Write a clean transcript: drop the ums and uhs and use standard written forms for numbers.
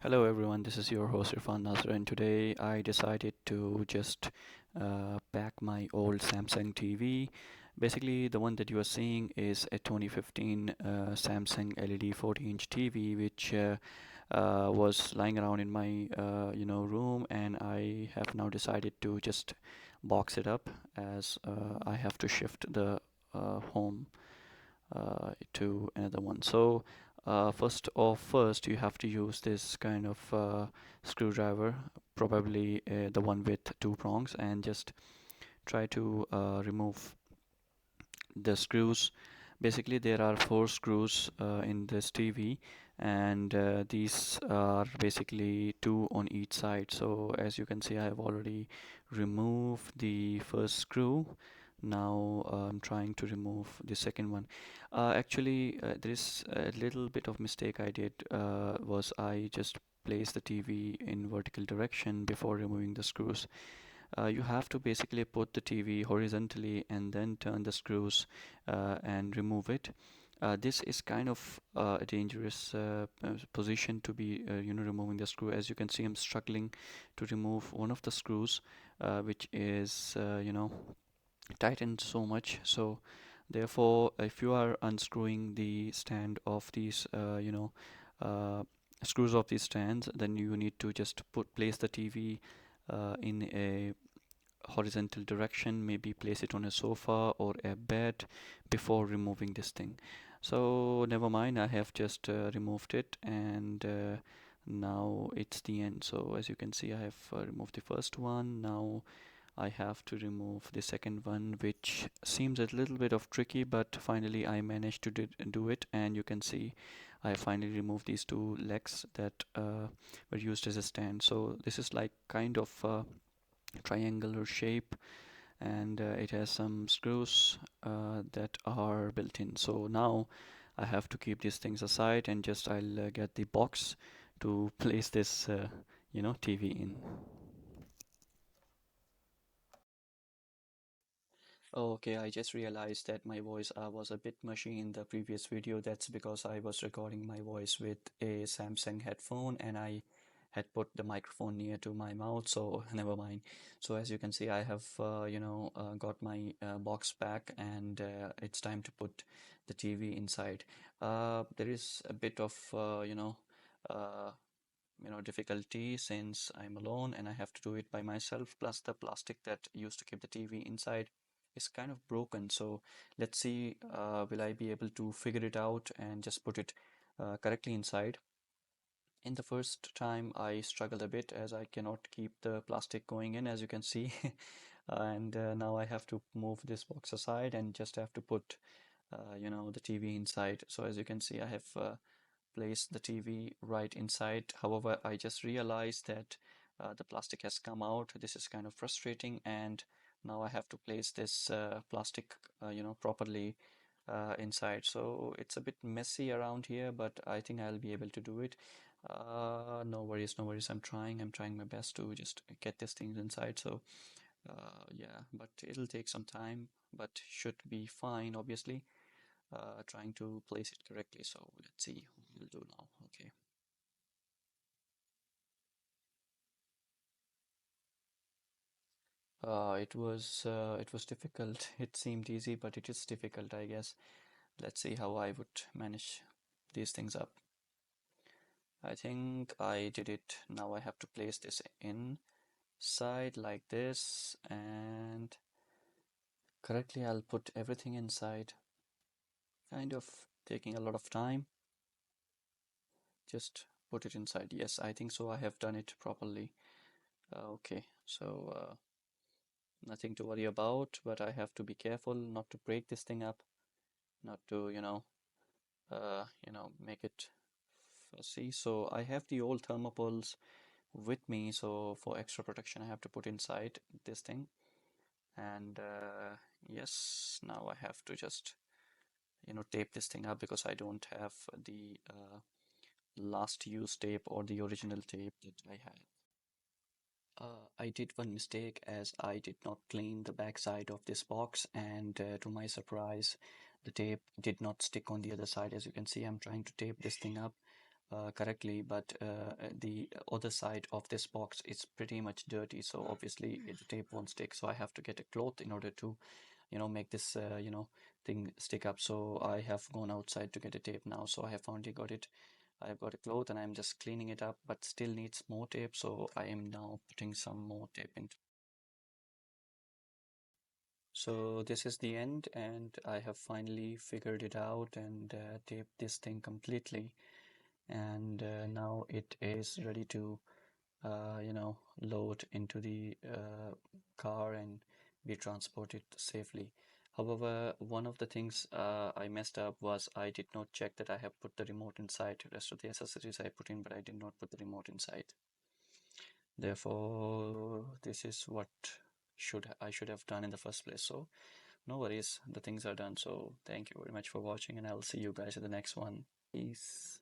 Hello everyone, this is your host Irfan Nazar, and today I decided to just pack my old Samsung TV. Basically, the one that you are seeing is a 2015 Samsung LED 40-inch TV, which was lying around in my room, and I have now decided to just box it up as I have to shift the home to another one. So first you have to use this kind of screwdriver, probably the one with two prongs, and just try to remove the screws. Basically, there are four screws in this TV, and these are basically two on each side. So as you can see, I have already removed the first screw. Now I'm trying to remove the second one. Actually, there is a little bit of mistake I did. Was I just placed the TV in vertical direction before removing the screws. You have to basically put the TV horizontally and then turn the screws and remove it. This is kind of a dangerous position to be, removing the screw. As you can see, I'm struggling to remove one of the screws, which is, tightened so much. So, therefore, if you are unscrewing the stand of these, uh, screws of these stands, then you need to just place the TV in a horizontal direction, maybe place it on a sofa or a bed before removing this thing. So never mind, I have just removed it, and now it's the end. So as you can see, I have removed the first one. Now I have to remove the second one, which seems a little bit of tricky, but finally I managed to do it. And you can see I finally removed these two legs that were used as a stand. So this is like kind of triangular shape, and it has some screws that are built in. So now I have to keep these things aside, and just I'll get the box to place this TV in. Okay, I just realized that my voice was a bit mushy in the previous video. That's because I was recording my voice with a Samsung headphone, and I had put the microphone near to my mouth, so never mind. So as you can see, I have got my box back, and it's time to put the TV inside. There is a bit of uh, difficulty since I'm alone and I have to do it by myself. Plus, the plastic that used to keep the TV inside is kind of broken. So let's see, will I be able to figure it out and just put it correctly inside. In the first time, I struggled a bit as I cannot keep the plastic going in, as you can see. And now I have to move this box aside and just have to put, the TV inside. So as you can see, I have place the TV right inside. However, I just realized that the plastic has come out. This is kind of frustrating, and now I have to place this plastic, properly inside. So it's a bit messy around here, but I think I'll be able to do it. No worries, no worries. I'm trying my best to just get these things inside. So yeah, but it'll take some time, but should be fine, obviously. Trying to place it correctly. So let's see what we'll do now. Okay. It was difficult. It seemed easy, but it is difficult, I guess. Let's see how I would manage these things up. I think I did it. Now I have to place this inside like this, and correctly I'll put everything inside. Kind of taking a lot of time. Just put it inside. Yes, I think so. I have done it properly. Okay, so nothing to worry about, but I have to be careful not to break this thing up, not to, make it fussy. So I have the old thermopoles with me, so for extra protection, I have to put inside this thing. And yes, now I have to just, tape this thing up because I don't have the last use tape or the original tape that I had. I did one mistake as I did not clean the back side of this box, and to my surprise, the tape did not stick on the other side. As you can see, I'm trying to tape this thing up, correctly, but the other side of this box is pretty much dirty, so obviously the tape won't stick. So I have to get a cloth in order to, make this, thing stick up. So I have gone outside to get a tape now. So I have finally got it. I've got a cloth and I'm just cleaning it up, but still needs more tape. So I am now putting some more tape in. So this is the end, and I have finally figured it out and taped this thing completely. And now it is ready to load into the car and be transported safely. However, one of the things I messed up was I did not check that I have put the remote inside. The rest of the accessories I put in, but I did not put the remote inside. Therefore, this is what I should have done in the first place. So no worries, the things are done. So thank you very much for watching, and I'll see you guys in the next one. Peace.